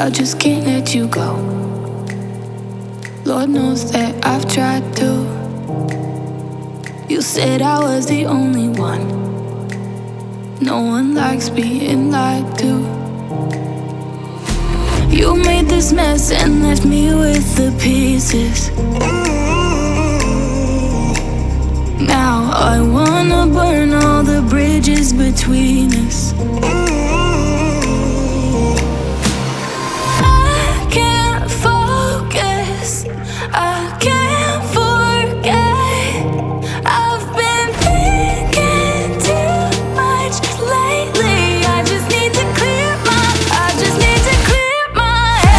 I just can't let you go. Lord knows that I've tried to. You said I was the only one. No one likes being lied to. You made this mess and left me with the pieces. Now I wanna burn all the bridges between us. I can't focus, I can't forget. I've been thinking too much lately. I just need to clear my head. I just need to clear my head.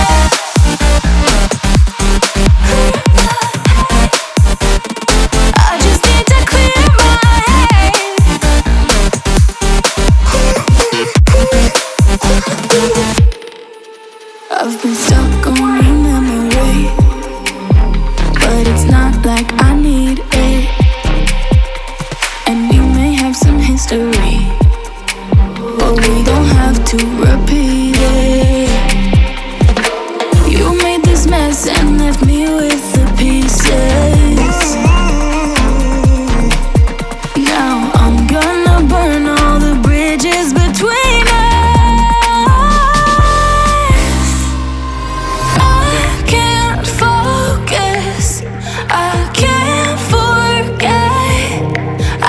I've been stuck on your memory, but it's not like I need it. And we may have some history, but we don't have to repeat it. You made this mess and left me with the pieces. Now I'm gonna burn all the bridges between us. I can't focus, I can't forget.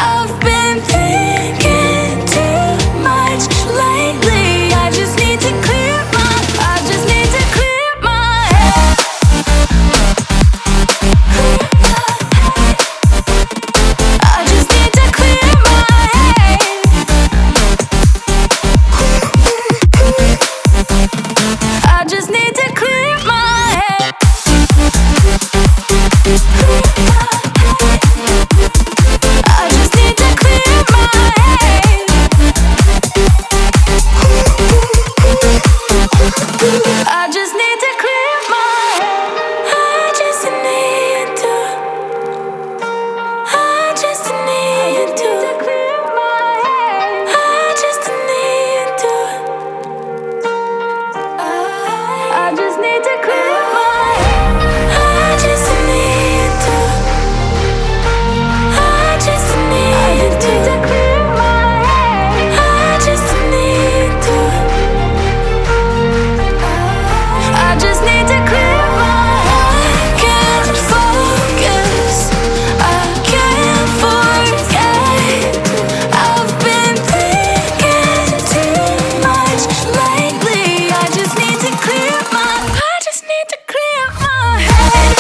I've been thinking too much lately. I just need to clear my head. I just need to clear my head. I just need to clear my head. I just need to clear my head. I just need to clear my head. I just need to. I just need to clear my head. I just need to. I just need to clear my head. I just need to. I just need to clear my head. I just need to. I just need to clear my head. I can't focus, I can't forget. I've been thinking too much lately. I just need to clear my head.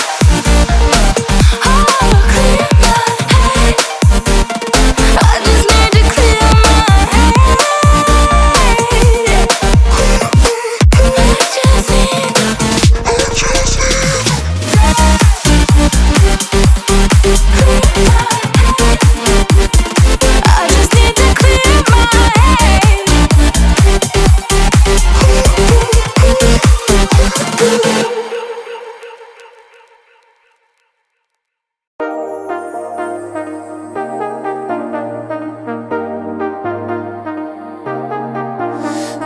Oh, clear my head. I just need to clear my head. I just need to clear my head.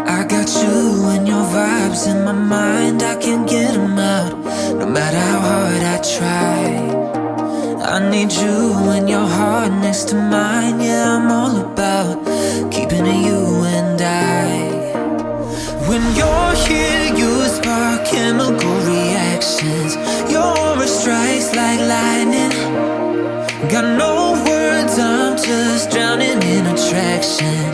I got you and your vibes in my mind, I can't get them out, no matter how hard I try. I need you and your heart next to mine, yeah, I'm all about keeping it you and I. When you're here, you spark chemical reactions. Your aura strikes like lightning. Got no words, I'm just drowning in attraction.